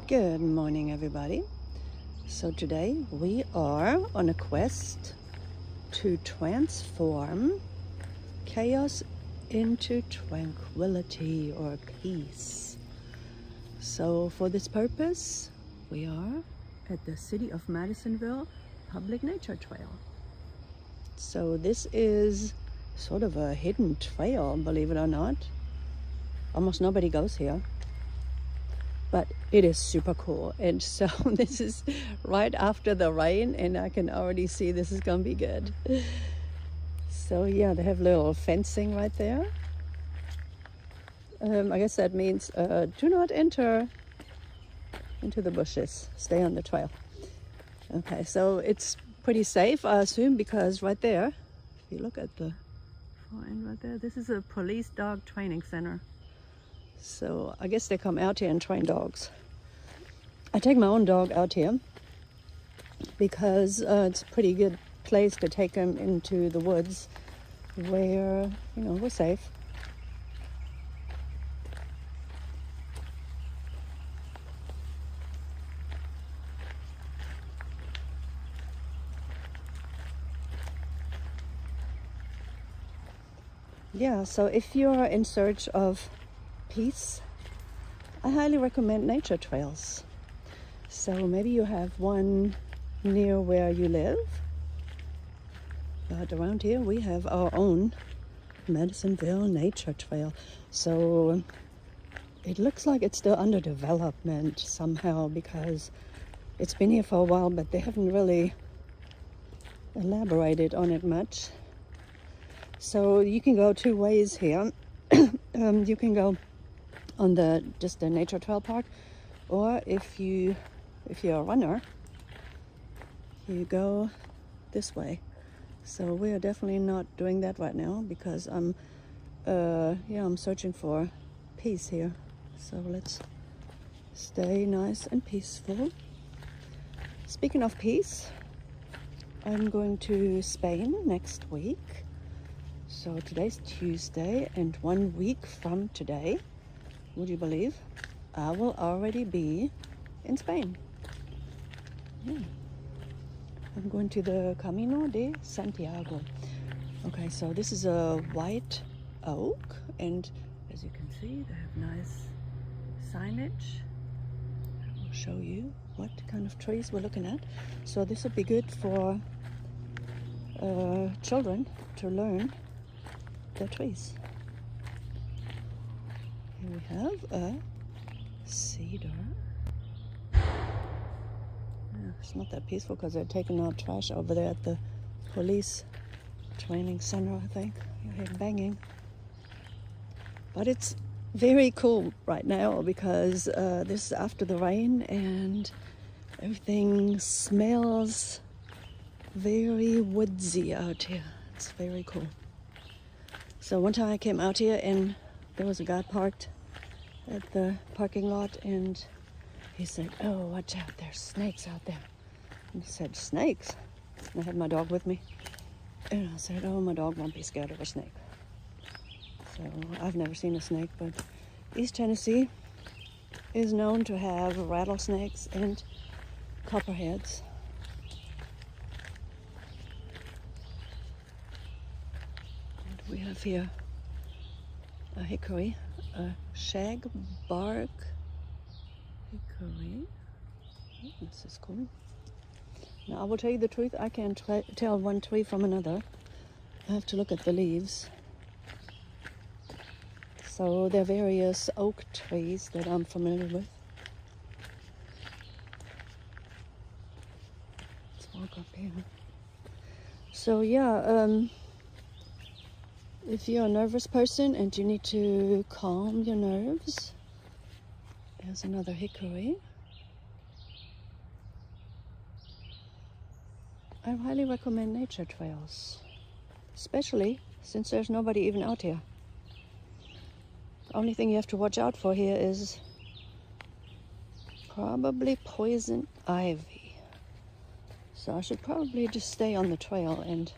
Good morning, everybody. So today we are on a quest to transform chaos into tranquility or peace. So for this purpose, we are at the City of Madisonville Public Nature Trail. So this is sort of a hidden trail, believe it or not. Almost nobody goes here. But it is super cool. And so this is right after the rain, and I can already see this is gonna be good. So yeah, they have little fencing right there. I guess that means do not enter into the bushes, stay on the trail. Okay, so it's pretty safe, I assume, because right there, if you look at the far end right there, this is a police dog training center. So I guess they come out here and train dogs. I take my own dog out here because it's a pretty good place to take him into the woods where, we're safe. Yeah, so if you're in search of peace, I highly recommend nature trails. So maybe you have one near where you live, but around here we have our own Madisonville Nature Trail. So it looks like it's still under development somehow because it's been here for a while, but they haven't really elaborated on it much. So you can go two ways here. You can go on just the nature trail part, or if you're a runner, you go this way. So we are definitely not doing that right now because I'm searching for peace here. So let's stay nice and peaceful. Speaking of peace, I'm going to Spain next week. So today's Tuesday, and 1 week from today, would you believe, I will already be in Spain. Yeah. I'm going to the Camino de Santiago. Okay, so this is a white oak, and as you can see, they have nice signage. I will show you what kind of trees we're looking at. So this would be good for children to learn the trees. Here we have a cedar. Yeah, it's not that peaceful because they're taking out trash over there at the police training center, I think. You hear banging. But it's very cool right now because this is after the rain and everything smells very woodsy out here. It's very cool. So one time I came out here and there was a guy parked at the parking lot, and he said, "Oh, watch out, there's snakes out there." And he said, "Snakes?" And I had my dog with me. And I said, "Oh, my dog won't be scared of a snake." So I've never seen a snake, but East Tennessee is known to have rattlesnakes and copperheads. We have here a hickory, a shagbark hickory. Oh, this is cool. Now I will tell you the truth, I can't tell one tree from another. I have to look at the leaves. So there are various oak trees that I'm familiar with. Let's walk up here. So yeah, if you're a nervous person and you need to calm your nerves, there's another hickory. I highly recommend nature trails, especially since there's nobody even out here. The only thing you have to watch out for here is probably poison ivy. So I should probably just stay on the trail and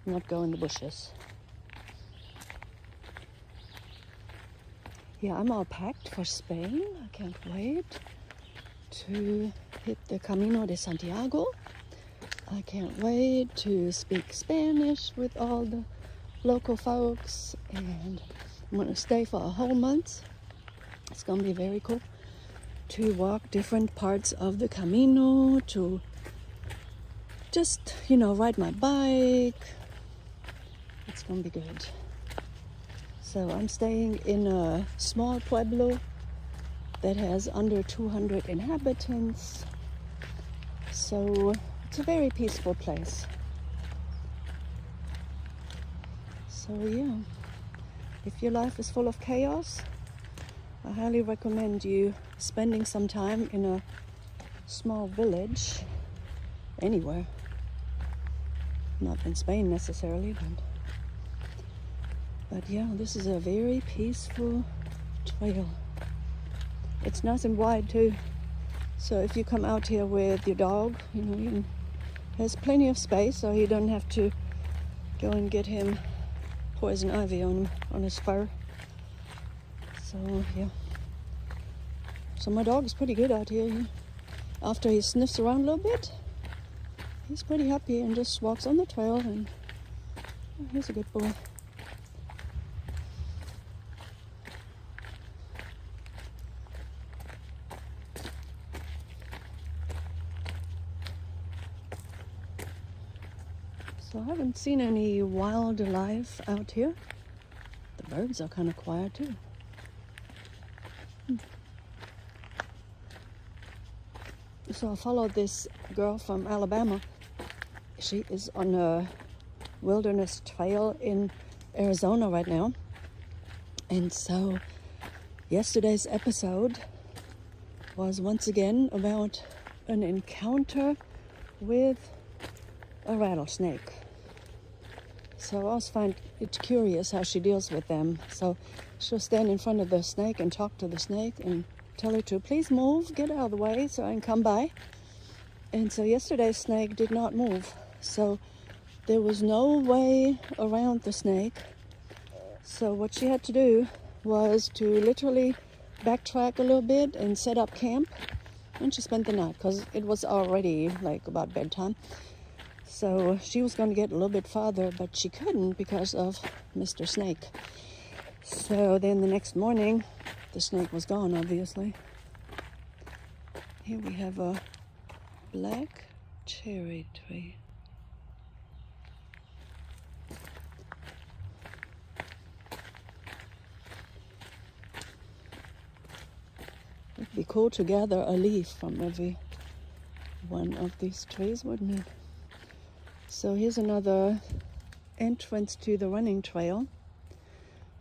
not go in the bushes. Yeah, I'm all packed for Spain. I can't wait. to hit the Camino de Santiago. I can't wait to speak Spanish with all the local folks, and I'm going to stay for a whole month. It's going to be very cool to walk different parts of the Camino, to just, ride my bike. It's going to be good. So I'm staying in a small pueblo that has under 200 inhabitants. So it's a very peaceful place. So yeah, if your life is full of chaos, I highly recommend you spending some time in a small village anywhere. Not in Spain necessarily, but yeah, this is a very peaceful trail. It's nice and wide too. So if you come out here with your dog, there's plenty of space, so you don't have to go and get him poison ivy on his fur. So yeah. So my dog is pretty good out here. After he sniffs around a little bit, he's pretty happy and just walks on the trail, and he's a good boy. So I haven't seen any wildlife out here. The birds are kind of quiet too. So I followed this girl from Alabama. She is on a wilderness trail in Arizona right now. And so yesterday's episode was once again about an encounter with a rattlesnake. So I always find it curious how she deals with them. So she'll stand in front of the snake and talk to the snake and tell her to please move, get out of the way so I can come by. And so yesterday's snake did not move. So there was no way around the snake. So what she had to do was to literally backtrack a little bit and set up camp. And she spent the night because it was already like about bedtime. So she was going to get a little bit farther, but she couldn't because of Mr. Snake. So then the next morning, the snake was gone, obviously. Here we have a black cherry tree. It'd be cool to gather a leaf from every one of these trees, wouldn't it? So here's another entrance to the running trail.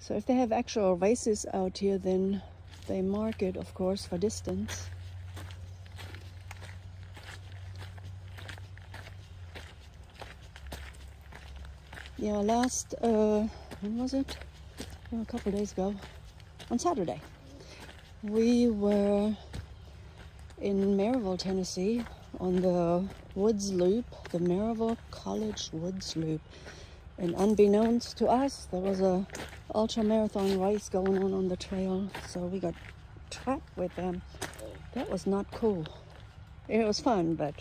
So if they have actual races out here, then they mark it, of course, for distance. Yeah, when was it? A couple days ago, on Saturday, we were in Maryville, Tennessee, on the Woods Loop, the Maryville College Woods Loop. And unbeknownst to us, there was a ultra marathon race going on the trail, so we got trapped with them. That was not cool. It was fun, but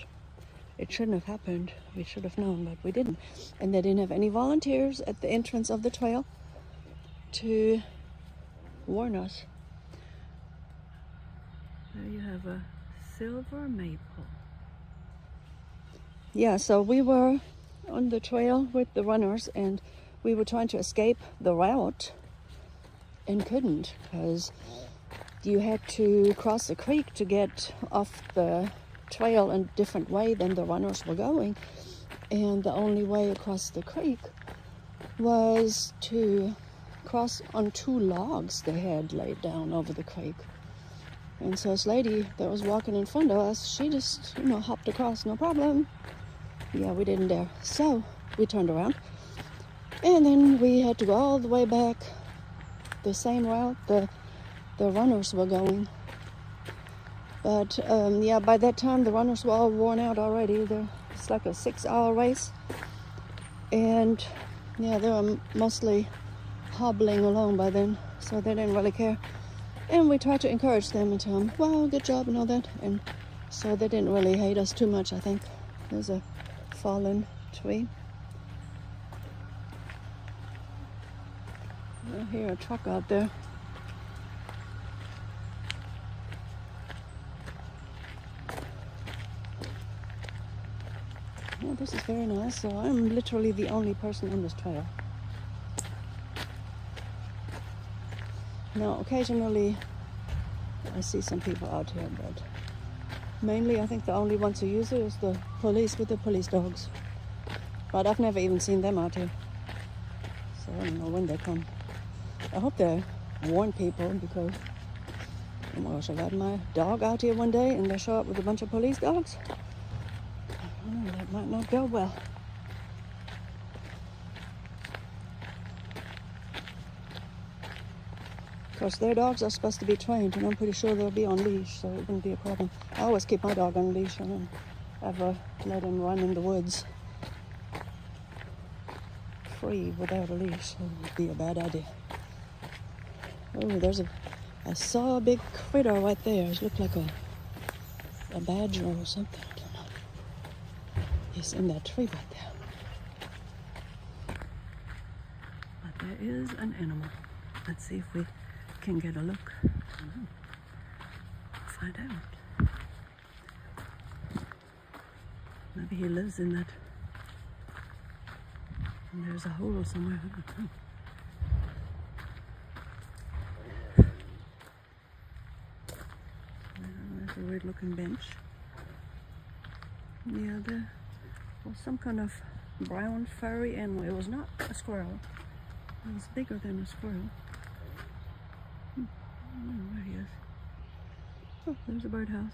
it shouldn't have happened. We should have known, but we didn't. And they didn't have any volunteers at the entrance of the trail to warn us. There you have a silver maple. Yeah, so we were on the trail with the runners, and we were trying to escape the route and couldn't, because you had to cross a creek to get off the trail in a different way than the runners were going. And the only way across the creek was to cross on two logs they had laid down over the creek. And so this lady that was walking in front of us, she just, hopped across, no problem. Yeah, we didn't dare. So we turned around, and then we had to go all the way back the same route the runners were going. But by that time the runners were all worn out already. It's like a 6-hour race, and they were mostly hobbling along by then, so they didn't really care. And we tried to encourage them and tell them, wow, good job and all that. And so they didn't really hate us too much, I think. There's a fallen tree. I hear a truck out there. Yeah, this is very nice. So I'm literally the only person on this trail. Now, occasionally I see some people out here, but mainly I think the only ones who use it is the police with the police dogs. But I've never even seen them out here. So I don't know when they come. I hope they warn people, because oh my gosh, I've had my dog out here one day and they show up with a bunch of police dogs. That might not go well. Of course, their dogs are supposed to be trained, and I'm pretty sure they'll be on leash, so it wouldn't be a problem. I always keep my dog on leash. I don't ever let him run in the woods free without a leash. It would be a bad idea. Oh, I saw a big critter right there. It looked like a badger or something. I don't know. He's in that tree right there. But there is an animal. Let's see if we can get a look. Find out. Maybe he lives in that. And there's a hole somewhere. I don't know. There's a weird looking bench. Yeah, there was some kind of brown furry animal. It was not a squirrel. It was bigger than a squirrel. I don't know where he is. Oh, there's a birdhouse.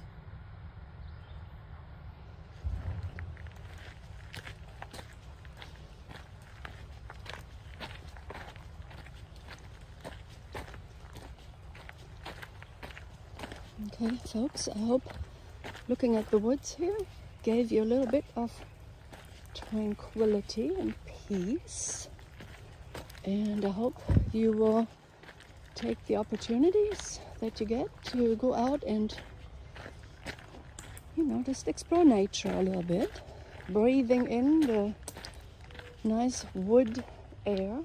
Okay, folks, I hope looking at the woods here gave you a little bit of tranquility and peace. And I hope you will take the opportunities that you get to go out and, just explore nature a little bit. Breathing in the nice wood air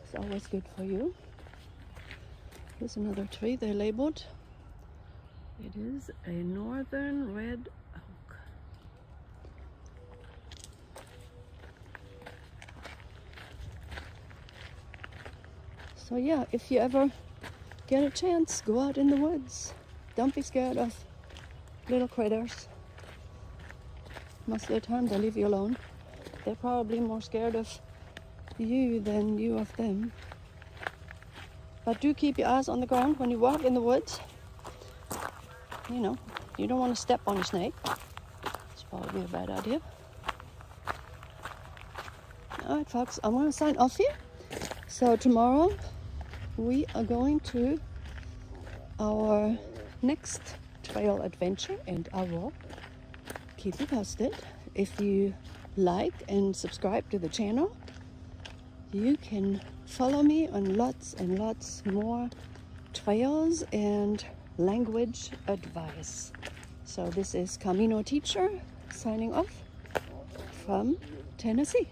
is always good for you. Here's another tree they labeled. It is a northern red oak. So yeah, if you ever get a chance, go out in the woods. Don't be scared of little critters. Most of the time they leave you alone. They're probably more scared of you than you of them. But do keep your eyes on the ground when you walk in the woods. You don't want to step on a snake. It's probably a bad idea. Alright folks, I'm going to sign off here. So tomorrow we are going to our next trail adventure, and I will keep you posted. If you like and subscribe to the channel, you can follow me on lots and lots more trails and language advice. So this is Camino Teacher signing off from Tennessee.